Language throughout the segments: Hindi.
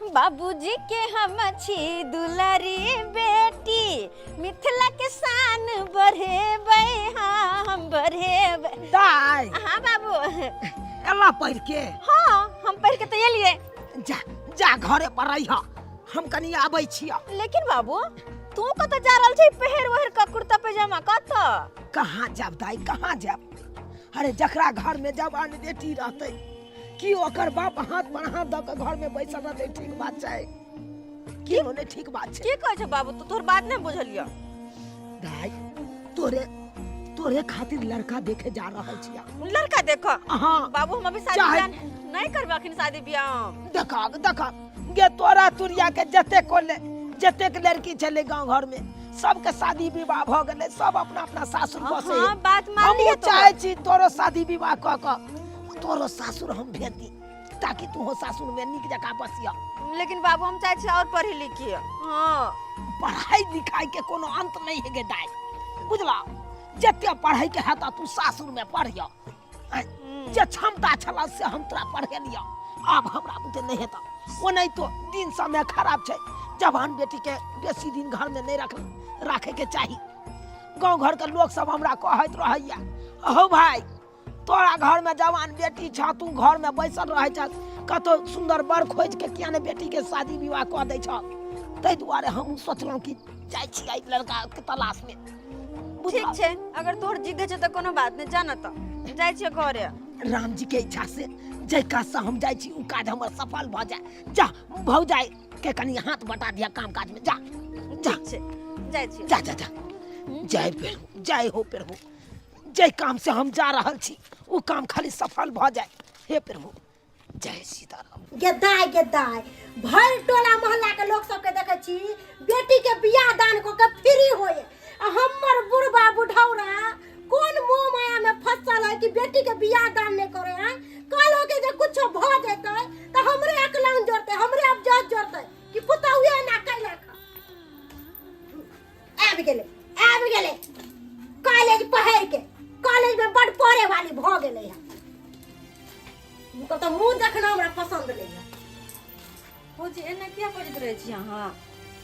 बाबूजी के हम छी दुलारी बेटी, मिथिला के शान बढ़ेबै हम बढ़ेबै। दाई हाँ बाबू। एला पढ़ के? हाँ हम पढ़ के तो एलिए। जा जा घरे पर रहिया, हम कनी आबै छिया। लेकिन बाबू तू कत जा रहल छी पहर वहर का कुर्ता पैजामा कत? कहाँ जाब दाई, कहाँ जाब? अरे जकरा घर में जवान बेटी रहते कि ओकर बाप हाथ पर हाथ द के घर में बैसल रहते, ठीक बात छै कि ओने ठीक बात छै? की कहै छ बाबू, तू तोर बात नहीं बुझलिया। दाई तोरे तोरे खातिर लड़का देखे जा रहल छिया। लड़का देखो? हाँ बाबू हम अभी शादी ब्याह नहीं करबा, अखन शादी ब्याह। देखा देखा गे तोरा तुरिया के जते कोले जतेक लड़की चले गांव घर में सबके शादी विवाह भ गेले, सब अपना अपना सासुर बसे। हां बात मान लिया। हम चाहे छी तोरो शादी विवाह क क तोरो सासुर हम भेज दी, ताकि तू हो सासुर में निक जका बसिया। लेकिन बाबू हम चाहे छी और पढ़ी लिखी। हां पढ़ाई लिखाई के कोनो अंत नहीं है गे दाई, बुझला? जते पढ़ाई के हता तू सासुर में पढ़िया, जे क्षमता छला से हम तोरा पढ़ेलिया। अब हमरा बुते नहीं हेता, ओ नहीं तो दिन समय खराब छै। जवान बेटी के बेसी दिन घर में नहीं रखे के चाहिए। गांव घर के लोग सब हमरा कहत रहैया, हो भाई तोरा घर में जवान बेटी छ, तू घर में बैसल रहे छ, कतो सुंदर बर खोज के किया ने बेटी के शादी विवाह क दै छ। तै दुआरे हम सोचलहुं कि जाय छी आई लड़का के तलाश में। ठीक छे, अगर तोर जिद छै त कोनो बात नहीं, जाना त जाय छी घरे। राम जी के इच्छा से जय काज से हम जाय छी उ काज हमर सफल भ जाय। जा भौजाई के कनी हाथ बटा दिया काम काज में। जा जा जाय छी। जा जा जा जय पेरहु, जय हो पेरहु, जय काम से हम जा रहल छी उ काम खाली सफल भ जाय। हे प्रभु जय सीताराम। गेदाय भर टोला मोहल्ला के लोग सब के देखे छी बेटी के बियाह दान को के फ्री होए। हमर बुढ़बा बुढ़ौरा कोन मोह माया में फंसल है कि बेटी के बियाह दान नहीं करे हैं। कल हो के जे कुछ भ जेतै त हमरे अकलाउन जोड़ते, हमरे अबजत जोड़ते कि पुतौए ना कैला खा। आबि गेले कॉलेज पढ़ै के, कॉलेज में बड़ पढ़े वाली भ गेले है। तो मुंह देखना हमरा पसंद नहीं है। हो जी एना किया बजत रहे छी अहाँ?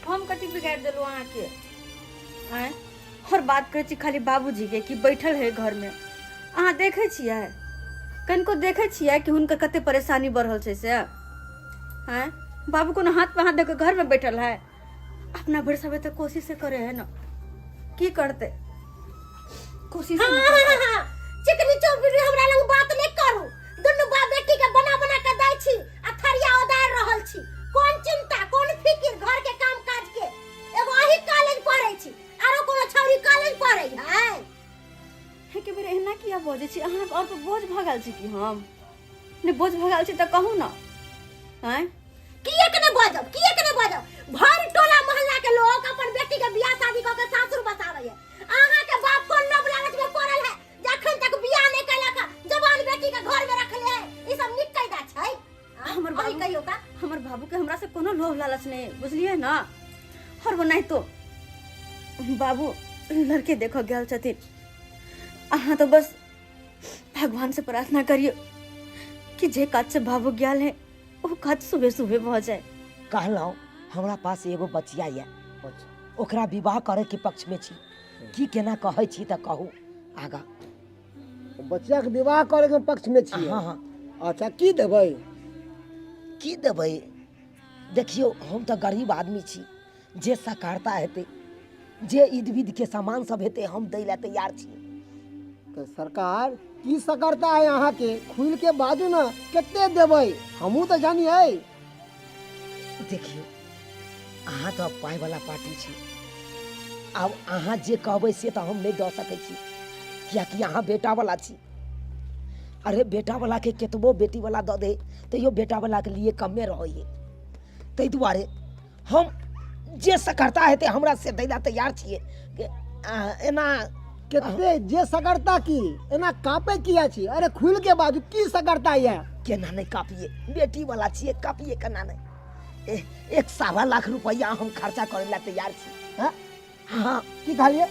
हम कथि बिगाड़ देलु अहाँ के? हैं और बात करे छी खाली बाबूजी के कि बैठल है घर में। अहाँ देखे छियै, कनको देखे छियै कि हुनकर कते परेशानी बढ़ल छै से? हैं बाबू कोनो हाथ पे हाथ दे के घर में बैठल है? अपना भर सबे तो कोशिश से करे है ना, की करते कोशिश। हाँ चिकनी चौबीरी हमरा लंग बात नहीं करू। दुनु बाप बेटी के बना बना के दै छी आ थरिया उदार रहल छी। कोन चिंता कोन फिकिर घर के काम काज के। एगो अही कॉलेज पढ़ै छी, आरो कोनो छौरी कॉलेज पढ़ै है? हे के बेर एना किया बजे छी अहाँ? और तो बोझ भगाल छी कि हम ने बोझ भगाल छी त कहू ना। हैं किए के ने बजब भर टोला मोहल्ला के लोग अपन बेटी के बियाह शादी क के सासुर बसावे है। अहाँ के बाप कोन लोभ लालच में पड़ल है जखन तक बियाह नहीं कैला का जवान बेटी के घर में रखले है? ई सब निक कायदा छै? हमर बाबू कहियो का, हमर बाबू के हमरा से कोनो लोभ लालच नहीं, बुझलिए ना? और वो नहीं तो बाबू लड़के देखो गेल छथिन। अहाँ तो बस भगवान से प्रार्थना करियो कि जे काज से बाबू गेल है वो काज सुबह सुबह भ जाए। कहलौं हमरा पास एगो बचिया है, ओकरा विवाह करे के पक्ष में छी। की केना कहै छी त कहू आगा। बच्चा के विवाह करे के पक्ष में छी? हाँ हाँ। अच्छा की देबै? की देबै? देखियो हम तो गरीब आदमी छी, जे सकारता हेते, जे ईद विध के सामान सब हेते हम दै ला तैयार छी। तो सरकार की सकरता है यहाँ के? खुल के बाजू ना, कितने देबै? हमू तो जानी है। देखियो अहाँ तो पाई वाला पार्टी छी, अब अहाँ जे कहबै से तो हम नहीं दे सकै छी, कियाकि अहाँ बेटा वाला छी। अरे बेटा वाला के केतबो बेटी वाला दे दे तो यो बेटा वाला के लिए कमे रहिए। तै दुआरे हम जे सकरता हेते हमरा से दैला तैयार छिए। एना कितने जे सकरता की एना कापे किया छी? अरे खुल के बाजू की सकरता है? केना नहीं कापिए, बेटी वाला छिए, कापिए केना नहीं? 1.25 लाख रुपया हम खर्चा करे ला तैयार छी। हाँ हाँ की कहलिए?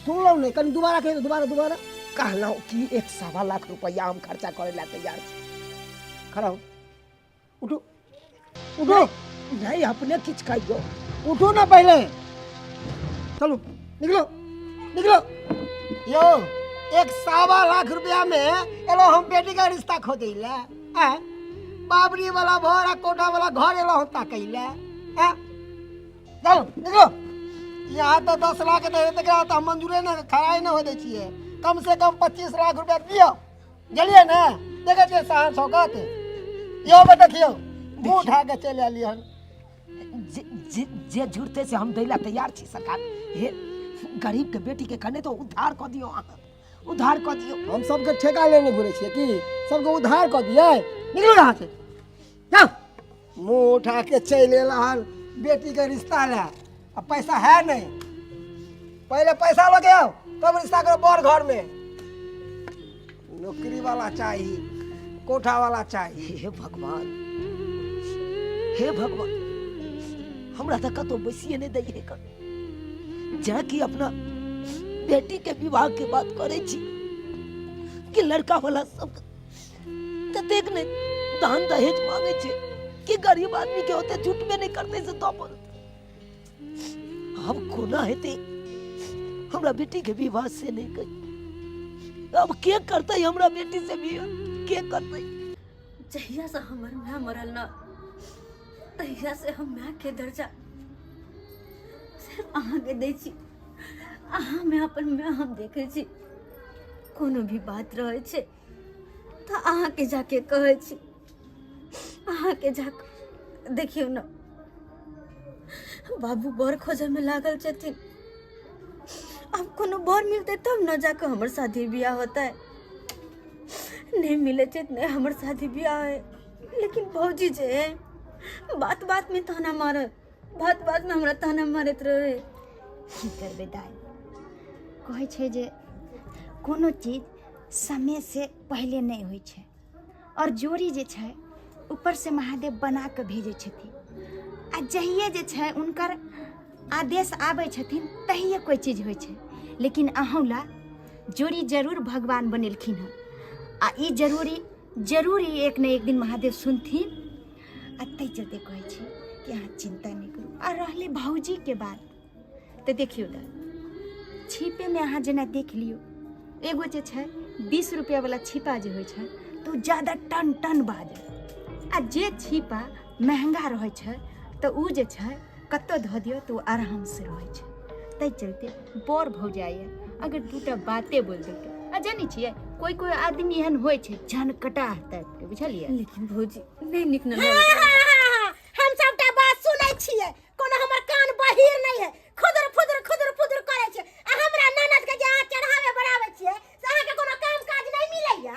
सुन लो नहीं, कहीं दोबारा कहिए, दोबारा कहलौं कि 1.25 लाख रुपया हम खर्चा करे ला तैयार छी। खड़ा हो, उठो। उठो नहीं अपने किछ कहियो। उठो ना पहले, चलो निकलो निकलो। यो 1.25 लाख रुपया में एलो हम बेटी का रिश्ता खो दिले, बाबरी वाला भर कोठा वाला घर एलो हम ताकैले। चलो निकलो। यहाँ तो 10 लाख दे तो हम मंजूरे ना खराई ना हो दे छिए, कम से कम 25 लाख रुपया दियो, जलिए ना। देखे छिए सहन शौकत यो देखियो मुंह उठा के चले आलियन। जे जुड़ते से हम दैला तैयार छी सरकार। हे गरीब के बेटी के कने तो उद्धार कर दियो, उद्धार कर दियो। हम सबके ठेका लेने घुरे छिए कि सबको उधार कर दिए? निकलो यहाँ से, जाओ। मुंह उठा के चले आल बेटी के रिश्ता ले। अब पैसा है नहीं, पहले पैसा लगे आओ तब रिश्ता करो। बड़ घर में नौकरी वाला चाहिए, कोठा वाला चाहिए। हे भगवान, हे भगवान, हमरा तक तो बसिए नहीं दै कर जा कि अपना बेटी के विवाह के बात करे छी कि लड़का वाला सब ततेक ने दान दहेज मांगे छे कि गरीब आदमी के होते झूठ में नहीं करते से तो अपन अब कोना हेते हमरा बेटी के विवाह से नहीं कही। अब के करते हमरा बेटी से बियाह के करते? जहिया से हमर माँ मरल ना, तहिया से हम माँ के दर्जा सिर्फ अहाँ के दै छी। अहाँ में अपन माँ हम देखे छी, कोनो भी बात रहे छे तो अहाँ के जाके कहे छी। अहाँ के जाके देखियो ना, बाबू बर खोजे में लागल छथिन। अब कोनो बर मिलते तब न जाकर हमर शादी ब्याह होता है। नहीं मिले थे नहीं हमर शादी ब्याह है। लेकिन भौजी जे है बात बात में ताना मारत, बात बात में हमरा ताना मारत रहे। की करबे दाई, कहै छै जे कोनो चीज समय से पहले नहीं होइ छै, और जोड़ी जे छै ऊपर से महादेव बना के भेजे छथिन। आ जहिए जे छै उनकर आदेश आबै छथिन तहिए कोई चीज होइ छै। लेकिन अहूँ जोड़ी जरूर भगवान बनेलखिन हँ, आ ई जरूरी एक न एक दिन महादेव सुनथिन। आ तै चलते कहै छी कि अहाँ चिंता नहीं करू। आ रहले भौजी के बात, तो देखियो दा छिपे में अहाँ जेना देख लियो, एगो जे छै 20 रुपया वाला छिपा जे होइ छै तो ज्यादा टन टन बाजे। आ जे छिपा महंगा रहे छै तो उ जे छै कत्तो धऽ दियो तो आराम से रहे छै। तै चलते बर भौ जाइए अगर दूटा बाते बोल देते। आ जानी छियै कोई कोई आदमी एहन होइ छै झनकटा टाइप के, बुझलिए। लेकिन भौजी नहीं निक न हम सबटा बात सुनै छियै, कोनो हमर कान बहिर नहीं है। खुदर फुदर करे छै। आ हमरा ननद के जे अहाँ चढ़ावे बढ़ावे छियै से अहाँ के कोनो काम काज नहीं मिलैया?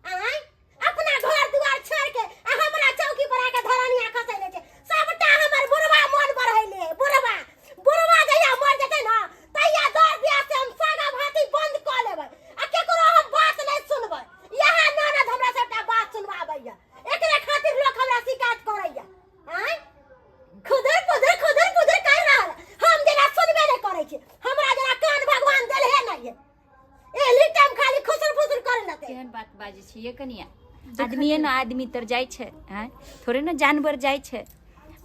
आय अपना घर दुआर छोड़ के आ हमरा चौकी पर आके धरनिया खसैले छै। सबटा हमर बुढ़वा मन बढ़ैले। बुढ़वा जहिया मर जेतै ना तहिया दर बियाह से हम सागा भाती बंद क लेबै आ केकरो हम बात नहीं सुनबै। यहां ननद हमरा सबटा बात सुनवाबैया, एकरे खातिर लोग हमरा शिकायत करैया। आय खुदर पुदर कर रहल, हम जेना सुनबे नहीं करै छी। हमरा जेना कान भगवान देलहे नहीं है। एली टाइम खाली खुसर फुसर कर लेते। केहन बात बाजे छियै कनिया? आदमी ना आदमी तर जाय छै, हैं थोड़े ना जानवर जाय छै।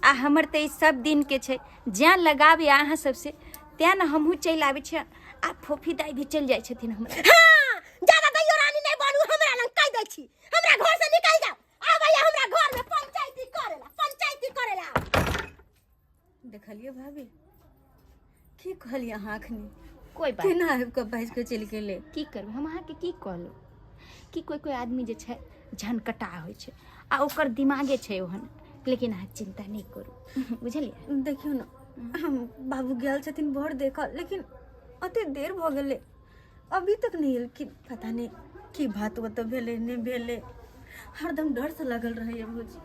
आ हमर त ई सब दिन के छै, ज्यां लगावे अहाँ सबसे त्या न हमहू चल आबै छै। आ फोफी दाई भी चल जाय छथिन हमर। हां ज्यादा दैयो रानी नहीं बनू, हमरा लंग कह दै छी। हमरा घर से निकल जाओ। आबैया हमरा घर में पंचायती करेला। देखलिए भाभी की कहलिए अहाँ अखनी? कोई बात केना आबि के बाइज के चलि गेले? की करब हम अहाँ के की कहलू कि कोई आदमी जे छै झनकटा होइ छै आ ओकर दिमागे छै ओहन। लेकिन अहाँ चिंता नहीं करू, बुझलिए। देखियो ना, हम बाबू गेल छथिन भोर देखल, लेकिन अते देर भ गेले अभी तक नहीं एलखिन। पता नहीं की बात तो भेले नहीं भेले। हरदम डर से लगल रहे भौजी,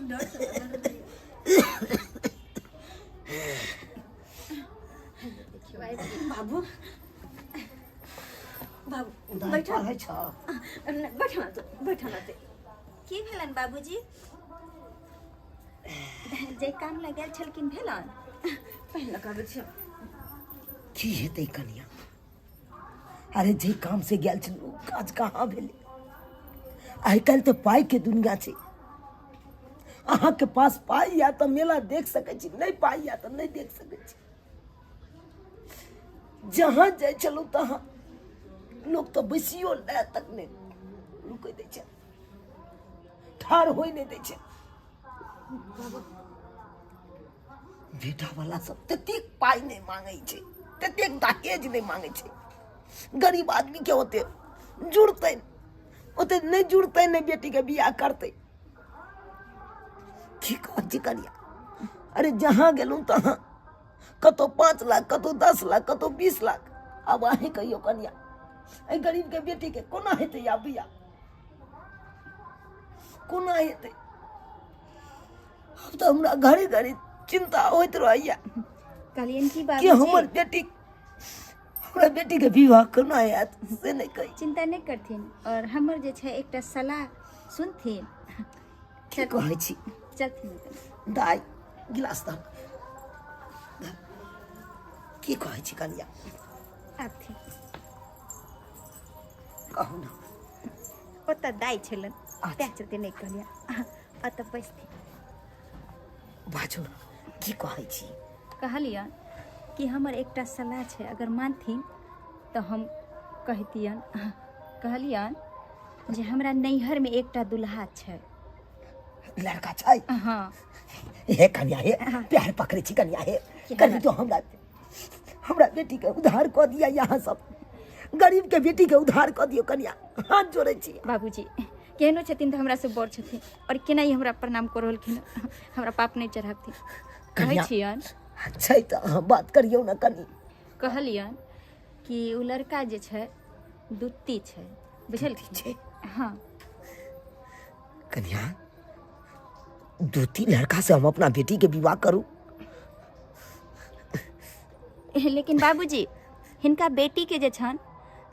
डर से लगल रहे। बाबू बैठा है छ बैठा की भेलन बाबूजी? जे काम लगल छलकिन भेलन? पहले कहबे छै की हेतै कनिया? अरे जे काम से गेल छल ओ काज कहाँ भेलै? आइ काल्हि तो पाई के दुनिया छै। अहाँ के पास पाई या तो मेला देख सकै छी, नहीं पाई या तो नहीं देख सकै छी। जहाँ जाय चलू तहाँ लोग तो बैसियो ले तक नहीं रुकै दै छै, ठाड़ होय नहीं दै छै। बेटा वाला सब ततेक पाई नहीं मांगे छै, ततेक दहेज नहीं मांगे छै। गरीब आदमी के होते जुड़ते ओते नहीं जुड़ते, नहीं बेटी के बियाह करते। की कहै छी कनिया, अरे जहाँ गेलूँ तहाँ कतो 5 लाख, कतो 10 लाख, कतो 20 लाख। अब अहीं कहियो कनिया, एहि गरीब के बेटी के कोना हेतै या बियाह, कोना हेतै? अब तो हमरा घरे घरे चिंता होइत रहैया कहलियन की कि बाबूजी हमर बेटी, हमरा बेटी के विवाह कोना हैत से नहीं कही। चिंता नहीं करथिन और हमर जे छै एकटा सलाह सुनथिन। की कहै छी? चलथिन दाई गिलास दऽ की कहै छी कनिया, आथिन कहू ना। ओतऽ दाइ छलन तैं चलते नहीं कहलियन, अतऽ बैसथिन। बाजू ना, की कहै छी? कहलियन कि हमर एकटा सलाह छै, अगर मानथिन तऽ हम कहतियन। कहलियन जे हमरा नैहर में एकटा दुल्हा छै। लड़का छै? हाँ हे कनिया हे, प्यार पकड़े छी कनिया हे, कनी तो हमरा बेटी के उद्धार कऽ दिया। यहाँ सब गरीब के बेटी के उद्धार कऽ दियो कनिया, हाथ जोड़े छी। बाबूजी केहनो छथिन तऽ हमरा से बड़ छथिन और केना ही हमरा प्रणाम कर रहलखिन, हमरा पाप नहीं चढ़ाबथिन। कहै कनिया छियन छै तऽ अहाँ बात करियौ ना कनी। कहलियन कि उ लड़का जे छै दुत्ती छै, बुझलखिन? छै? हाँ कनिया दूती लड़का से हम अपना बेटी के विवाह करूं? लेकिन बाबूजी हिनका बेटी के जे छन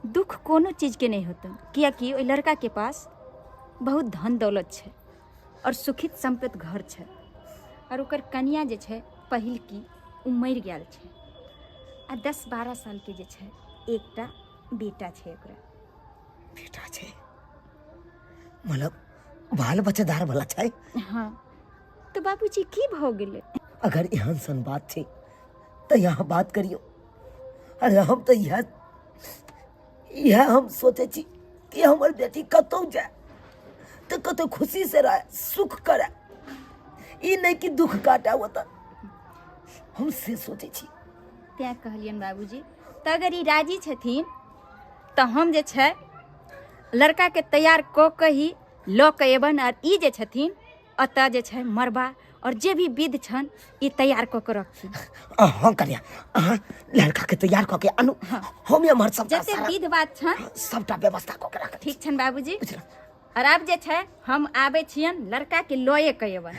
दुख कोनो चीज के नहीं होतन, कियाकि ओइ लड़का के पास बहुत धन दौलत छै और सुखित संपन्न घर छै और ओकर कन्या जे छै पहिल की उ मरि गेल छै आ 10-12 साल के जे छै एकटा बेटा छै ओकरा। बेटा छै मतलब बाल बच्चेदार वाला छै? हाँ तो बाबूजी की भ गेलै? अगर एहन सन बात छै तो यहाँ बात करियो। अरे हम तो यह हम सोचे छी कि हमर बेटी कतौ जाए तो कतौ खुशी से रहे, सुख करे, ई नहीं कि दुख काटे ओतऽ। हम से सोचे छी। तैं कहलियन बाबूजी तऽ अगर ई राजी छथिन तऽ हम जे छै लड़का के तैयार कऽ के ही लऽ के एबन और ई जे छथिन अतऽ जे छै मरबा और जे भी विध छन ई तैयार कऽ के रखथिन। हाँ कनिया, अहाँ लड़का के तैयार कऽ के आनू, हम एम्हर सब जते विध बात छन सबटा व्यवस्था कऽ के रख। ठीक छन बाबूजी। और आब जे छै हम आबै छियन लड़का के लए के एबन।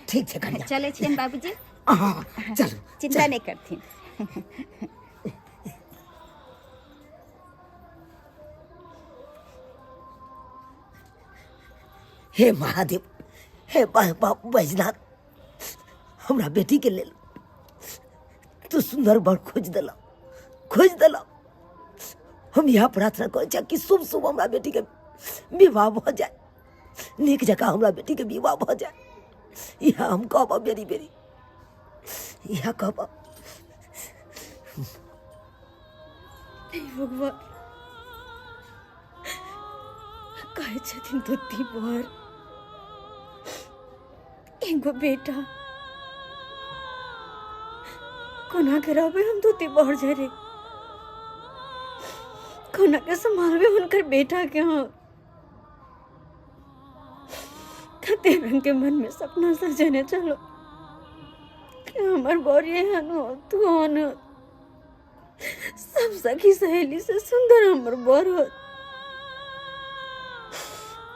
ठीक छै कनिया, चले छियन बाबूजी। हाँ चलू, चिंता नहीं करथिन। हे महादेव, हे बाबू बैजनाथ, हमरा बेटी के लेल तू सुंदर बर खोज देला। हम यह प्रार्थना करै छी कि शुभ शुभ हमरा बेटी के विवाह भ जाए, नीक जकाँ हमरा बेटी के विवाह भ जाए। यह हम कहब बेरी बेरी, यह कहब। भगवान कहै छथिन दुत्ती बर एगो बेटा कोना के रहबे हम दुत्ती बर जरे, कोना के संभालबे हुनकर बेटा के। हाँ कते रंग के मन में सपना सजने चलो कि हमार बर एहन हो, तू हन हो, सब सखी सहेली से सुंदर हमर बर हो।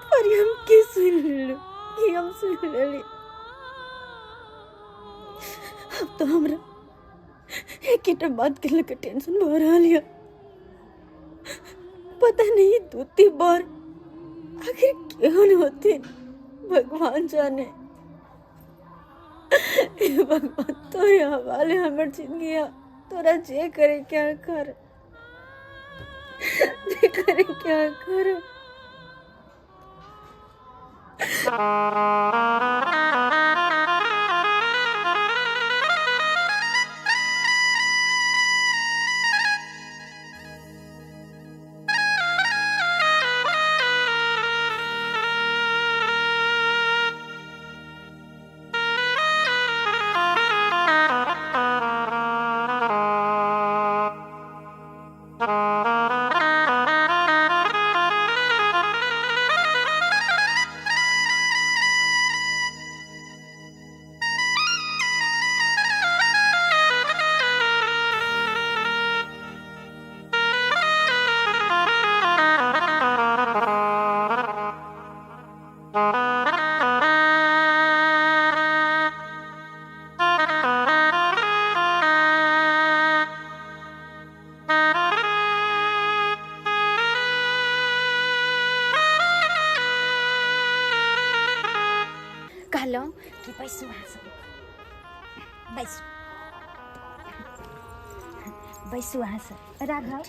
पर ये हम की सुन लेलु, ये हम सुन लेली। अब तो हमरा एक बात के लेकर टेंशन हो रहा है। पता नहीं दूती बर आखिर क्यों होती, भगवान जाने। हे भगवान तोरे हवाले हमर जिंदगी, तोरा जे करे क्या कर, जे करे क्या कर। बैसू वहाँ से, बैसू बैसू वहाँ से। राघव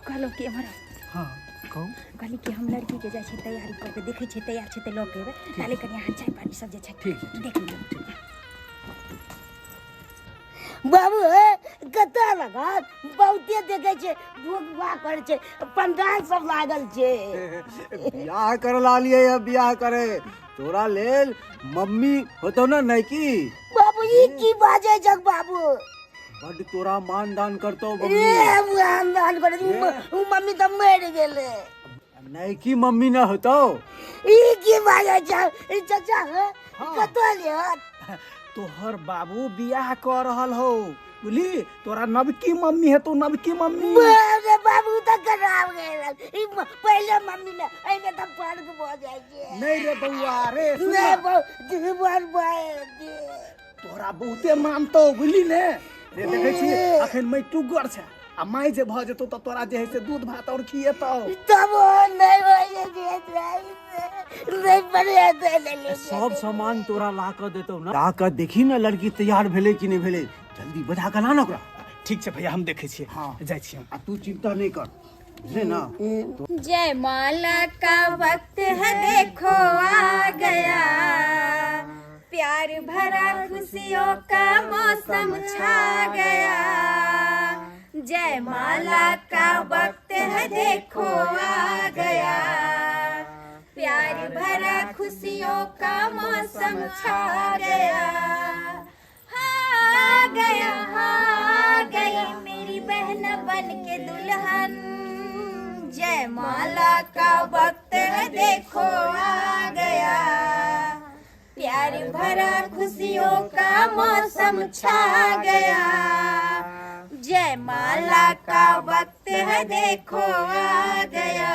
कहलो कि हमारा हाँ कहू कहली कि हम लड़की के जाइ छै तैयारी करके देखे छै तैयार छै त लऽ के एबै ताले कनी यहाँ चाय पानी सब जे छै ठीक है, देख लियो। बाबू कतऽ लगत बहुते देखे छै भोगवा करे छै पंडाल सब लागल छै। बियाह कर ला लिए या बियाह करे तोरा लेल मम्मी होतो ना नहीं की बाबू ई की बाजे जग बाबू बड तोरा मान दान करतो ए मम्मी मुहान करे उ मम्मी तो मर गेले। नहीं की मम्मी ना होतो ई की बाजे छै ई चाचा कतऽ लियत तोहर बाबू बियाह कर रहल हो बुझली तोरा नबकी मम्मी है तो नबकी मम्मी अरे बाबू तो खराब गेल ई पहले मम्मी ने एमे तो फर्क भ जाय छै। नहीं रे बउआ रे नहीं बहु जीवन बाए तोरा बहुते मानतो बुझली ने रे देखे छी अखन मैं टुगर छै आ माई जे भ जेतो त तोरा जे है से दूध भात और खिएतो तब नहीं होय नहीं बढ़िया दे ले सब सामान तोरा ला कर देतो ना ला कर देखी ना लड़की तैयार भेले कि नहीं भेले जल्दी बजा के ला ना ओकरा। ठीक छै भैया हम देखे छियै हाँ। जाइ छी हम। आ तू चिंता नहीं कर बुझले ना जयमाला का वक्त है देखो आ गया, प्यार भरा खुशियों का मौसम छा गया। जयमाला का वक्त है देखो आ गया, प्यार भरा खुशियों का मौसम छा गया। हाँ गया हाँ गई मेरी बहन बन के दुल्हन, जयमाला का वक्त है देखो आ गया, प्यार भरा खुशियों का मौसम छा गया। जयमाला का वक्त है देखो आ गया,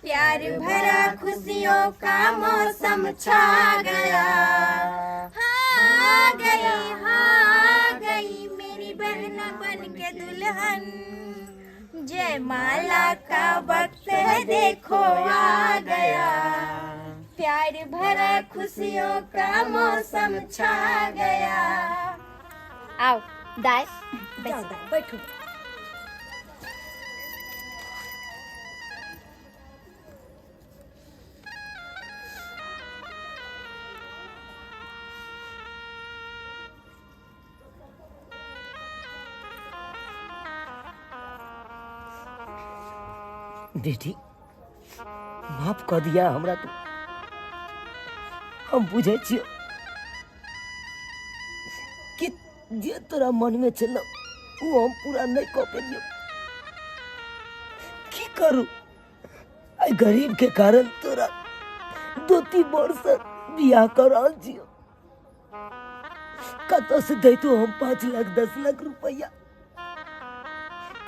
प्यार भरा खुशियों का मौसम छा गया। हाँ गई मेरी बहन बन के दुल्हन, जयमाला का वक्त है देखो आ गया, प्यार भरा खुशियों का मौसम छा गया। आओ दाई बैठो बेटी माफ कर दिया हमरा तू हम बुझे छियो कि जे तोरा मन में चलो वो हम पूरा नहीं कर पेलियो। की करू आई गरीब के कारण तोरा 2-3 वर्ष बियाह कर रहल छियो। कतौ से दैतो हम 5 लाख 10 लाख रुपया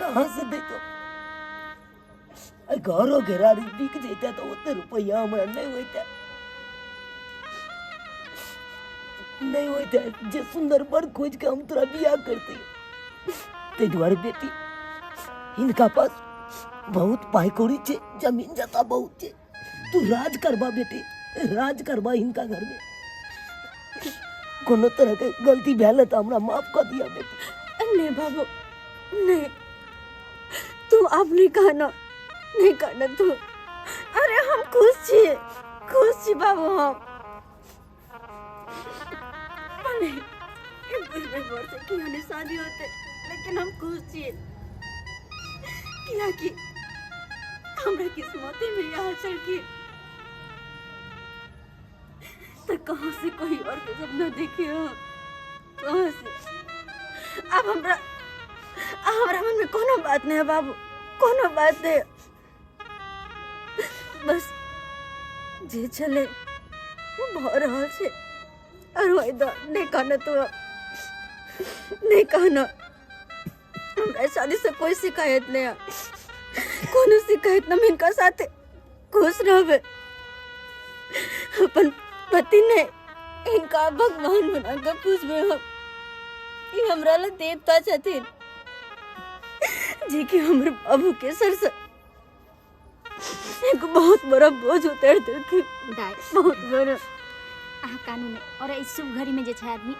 कहाँ से दैतो। घरों घेरारी बिक जाता तो उतने रुपया हमारा नहीं होता जे सुंदर बर खोज के हम तोरा बियाह करते ते द्वारे बेटी इनका पास बहुत पाई कौड़ी छे जमीन जता बहुत छे तू राज करबा बेटी राज करबा इनका घर में कोनो तरह के गलती भेल तो हमरा माफ कर दिया बेटी। नहीं बाबू नहीं, तू अब नहीं कहना नहीं करना तू। अरे हम खुश छी बाबू हम नहीं से क्यों नहीं शादी होते, लेकिन हम खुश छी कि हमरा किस्मत में यहाँ चल के तो कहाँ से कोई और के सपना देखे हो कहाँ से। अब हमरा मन में कोनो बात नहीं है बाबू, कोनो बात नहीं, बस जे चले वो भ रहल छै और वही नहीं कहना तो नहीं कहना। हमरा शादी से कोई शिकायत नहीं है, कोनो शिकायत न इनका साथ खुश रहबे। अपन पति ने इनका भगवान बना के पूछबे हम कि हमरा ला देवता छथिन जी कि हमरे बाबू के सर से एक बहुत बड़ा बोझ उतार देलखिन, बहुत बड़ा। अहाँ कानून और इस शुभ घड़ी में जे छै आदमी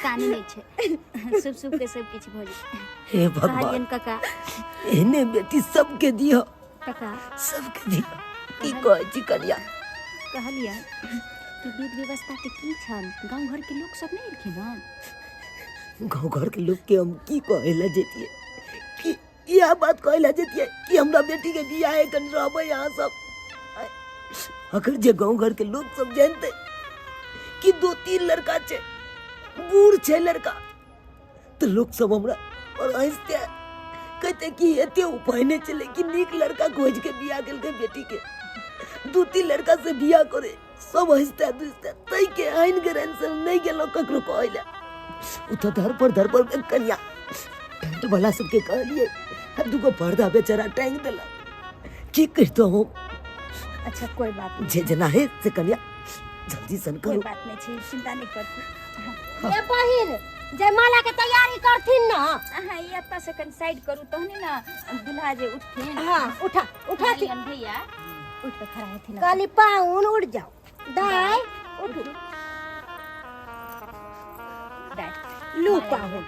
कानून नहीं छै शुभ शुभ के सब किछ भ जेतै। हे भगवान कहलियन काका एहने बेटी सबके दियो काका सबके दियो की कहै छी कन्या कहलियन कि विध व्यवस्था के की छन गांव घर के लोग सब नहीं एलखिन हन। गाँव घर के लोग के हम की कहला जेतिए कि यह बात कहला जेतिए कि हमरा बेटी के बियाह कन रहबै यहाँ सब। अगर जे गाँव घर के लोग सब जानते कि 2-3 लड़का छे बूढ़ छे लड़का तो लोग सब हमरा और हंसते कहते कि एते उपाय नहीं चले कि नीक लड़का खोज के बियाह केल के बेटी के 2-3 लड़का से बियाह करे सब हंसते दुसते तई के आइन के रंसल नहीं गेलो ककरो कहला उ तो धर पर कन्या टेंट वाला सबके कहलिए अब दुगो पर्दा बेचारा टांग देला की करतो हम। अच्छा कोई बात नहीं जे जना है से कन्या जल्दी सन कोई करो। बात नहीं छै चिंता नहीं करती। ये बहिन जयमाला के तैयारी करथिन ना। अहाँ ये एतऽ से कनि साइड करू तहने ना दूल्हा जे उठथिन। हाँ उठा कहलियन भैया उठ के खड़ा हेथिन। काली पाउन उड़ जाओ दाई उठ दाई लू पाउन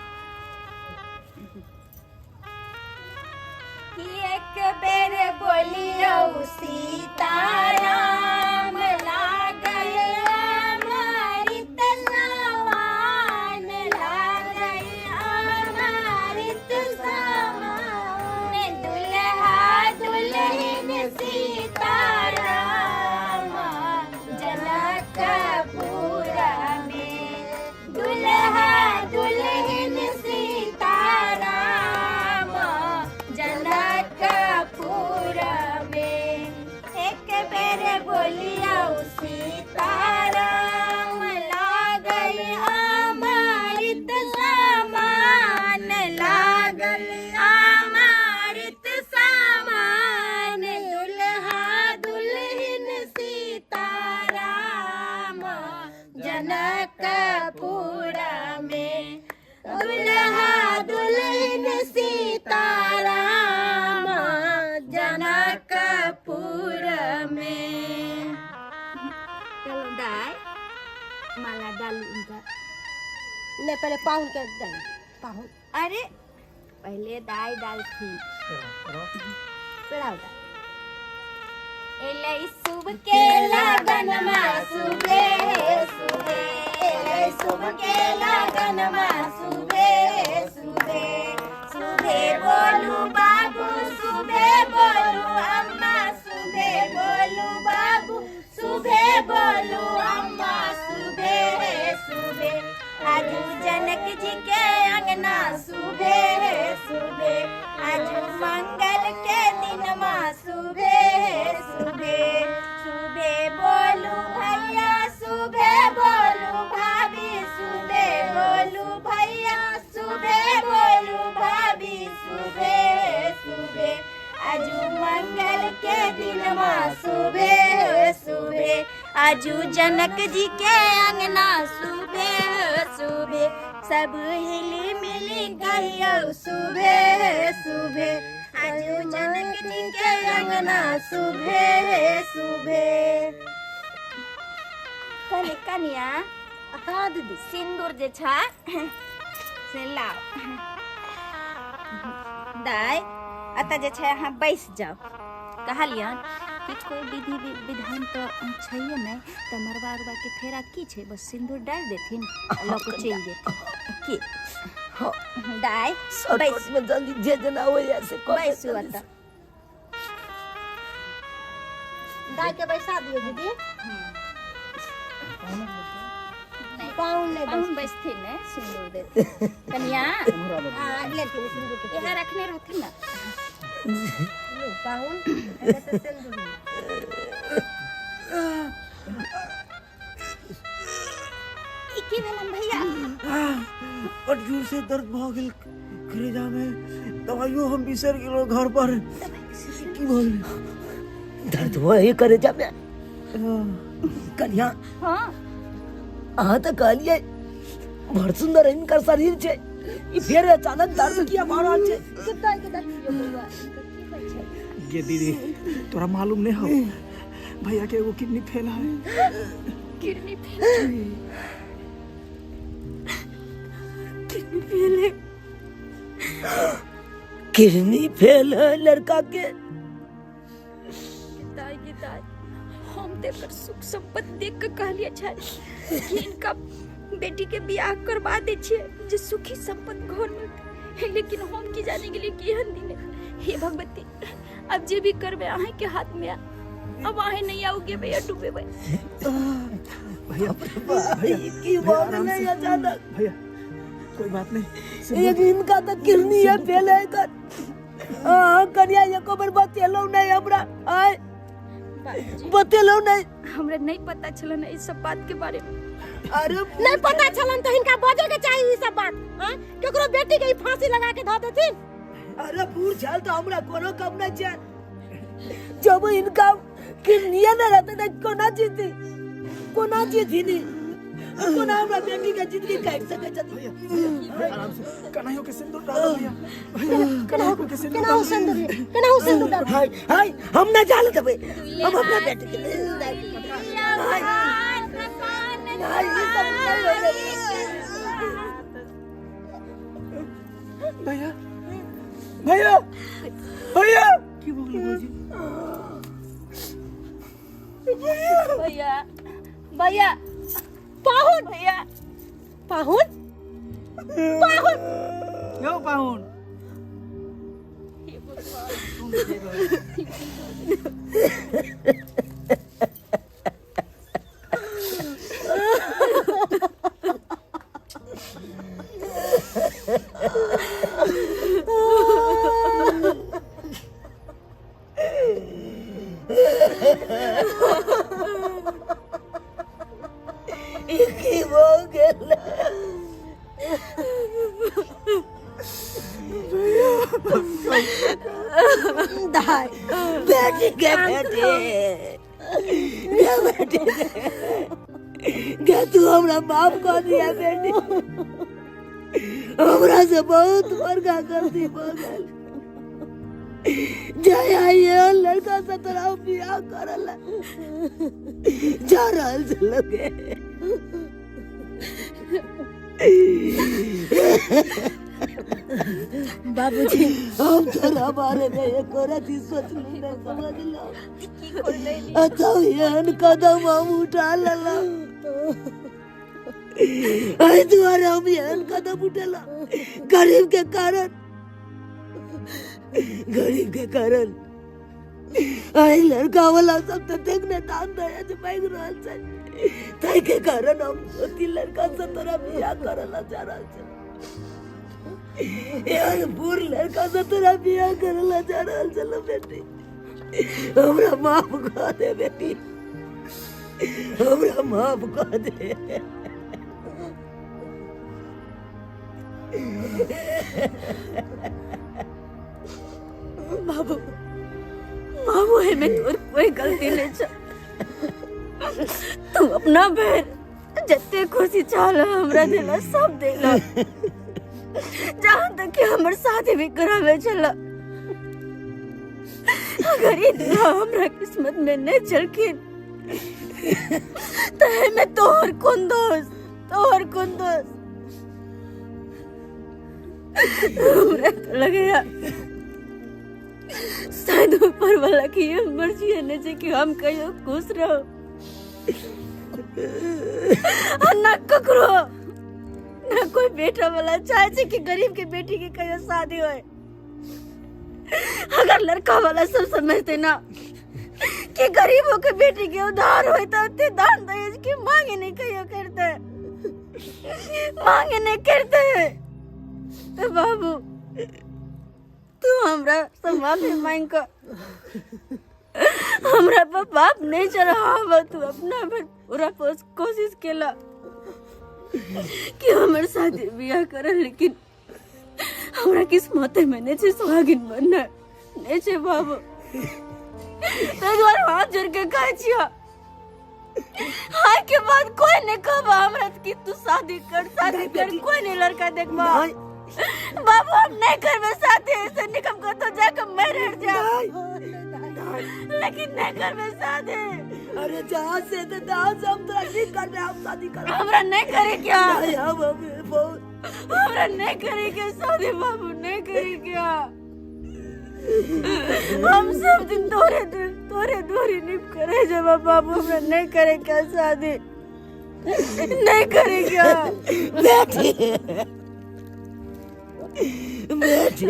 एक बेर बोलियो सीताराम लागल अमृत समान लागल अमृत समान दुल्हा दुल्हन सीताराम जनकपुर में दुल्हा दुल्हन सीताराम जनकपुर में एक बेर बोलियो सीताराम लागल अमृत समान लागल अमृत समान दुल्हा दुल्हन सीताराम जनकपुर में दुल्हा दुल्हन सीताराम जनकपुर में। चलो दाई माला डालू उनका। ने पहले पाउन के डाल पाउन अरे पहले दाई डालथी पेड़ाओ एलै शुभ के लगन में सुबे सुबे एलै शुभ के लगन में सुबे सुबे सुबे बोलू बाबू सुबे बोलू अम्मा सुबे बोलू बाबू सुबे बोलू अम्मा सुबे सुबे आजू जनक जी के अंगना सुबे सुबे आजू मंगल के दिन माँ सुबे सुबे सुबे बोलू भैया सुबे बोलू भाभी सुबे बोलू भैया सुबे बोलू भाभी सुबे सुबे आजू मंगल के दिन माँ सुबे सुबे आजू जनक जी के अंगना सुबे सुबे सब हिली मिली गइयो सुबे सुबे आजू जनक जी के अंगना सुबे सुबे। कनिया हाँ दीदी सिंदूर जे छै से लाओ दाई अतः जे छै अहाँ बैस जाओ। कहलियन कि कोई विधि विधान तो छैये नहीं तो मरवा उरवा के फेरा की छै बस सिंदूर डाल देथिन लोग चल जेथिन की दाई बैस में जल्दी जे जना हो ऐसे बैसू अतः दाई के बैसा दियो दीदी पाउन ले हम बैसथिन ने सिंदूर देथिन कनिया ले के सिंदूर के यहाँ रखने रहथिन ना लो पाउन ऐसे सिंदूर की भेलन भैया और जोर से दर्द भ गेल करेजा में दवाइयो हम बिसर गेलो घर पर की बोल दर्द वही करे जा में कन्या हाँ अहाँ तो कहलिए बड़ सुंदर इनकर शरीर छे ई फेर अचानक दर्द किया भऽ रहल छे। ये दीदी तोरा मालूम नहीं हो भैया के एगो किडनी फेल है किडनी फेल है, किडनी फेल है लड़का के। दाई हम देकर सुख संपत्ति देख के कहलिए छै कि इनका बेटी के बियाह करवा दे छिए जे सुखी संपत्ति घर में, लेकिन हम की जाने के लिए केहन दिन है। हे भगवती, अब जे भी करबे अहे के हाथ में। अब अहे नहीं आओगे भैया, डूबे भैया की बात नहीं अचानक। भैया कोई बात नहीं। एक इनका तो किडनी है फेल है कर। कन्या एको बार बतेलो नहीं हमरा, आय बतेलो नहीं। हमरा नहीं पता चला ना इस सब बात के बारे में। अरे नहीं पता चलन तो इनका बजे के चाहिए ई सब बात। हां केकरो बेटी के फांसी लगा के ध देथिन। अरे बूढ़ झाल तो हमरा कोनो कम नहीं छै। जब इनका किडनी न रहते तो कोना जीती नहीं। कोना हमरा बेटी के जिंदगी काट सके छथि। आराम से कन्हैया के सिंदूर डालो भैया। भैया कन्हैया के सिंदूर केनाहु सिंदूर डाल। हाय हम ना जाल देबे, हम अपना बेटी के भैया भैया भैया की बोल बाबूजी? भैया भैया पाहुन भैया पाहुन पाहुन यो पाहुन की हो गेल। दाई बेटी के बेटी क्या तू हमरा माफ कर दिया बेटी? हमरा से बहुत बड़का गलती हो गई। जया ये लड़का से तोरा बियाह करल जा रहल से लगे। बाबूजी हम तोरा बारे में एक रति सोचली नहीं समझलो। अच्छा एहन कदम हम उठा लेला। आई दुआरे हम एहन कदम उठेला गरीब के कारण। आई लड़का वाला सब तो देखने दान दहेज मांग रहल छै, ताई के कारण हम सोची लड़का से तोरा बियाह करला जा रहल छै। यार बूढ़ लड़का से तोरा बियाह करला जा रहल छलो बेटी। हमरा माफ कर दे बेटी, हमरा माफ कर दे। बाबू हमें तोर कोई गलती नहीं छ। तू अपना बहन जत्ते खुशी चाहला हमरा देला सब देला। जहाँ तक कि हमर शादी भी करावे चला, अगर इतना हमरा किस्मत में नहीं चलखिन तो हमें तोहर कौन दोस्त। हमरा तो लगेगा शायद ऊपर वाला की ये मर्जी है न कि हम कहियो खुश रहो ना ककरो ना कोई बेटा वाला चाहे छे कि गरीब के बेटी के कहियो शादी होए। अगर लड़का वाला सब समझते ना कि गरीबों के बेटी के उधार होए तो उतने दान दहेज की मांगे नहीं कहियो करते। तो बाबू तू हमरा से माफी मांग कर। हमरा पर बाप नहीं चला। तू अपना पूरा कोशिश केला कि हमारे शादी बियाह कर, लेकिन हमरा किस्मत में नहीं छे सुहागिन बनना नहीं छे बाबू। तो द्वार हाथ जोड़ के कह छिया हाय के बाद कोई नहीं कहबा हमरा कि तू शादी कर कोई नहीं लड़का देखबा। बाबू हम नहीं करबे शादी, ऐसे निकम को तो जाकर मैं रह जा, लेकिन नहीं करबे शादी। अरे जहाँ से थे तहाँ से हम तोरा ठीक करबे, हम शादी करबे। हमरा नहीं करे क्या? नहीं, हम अभी बहुत हमरा नहीं करे क्या शादी बाबू, नहीं करे क्या? हम सब दिन तोरे दूरी निप करे जब बाबू, हमरा नहीं करे क्या शादी, नहीं करे क्या? बेटी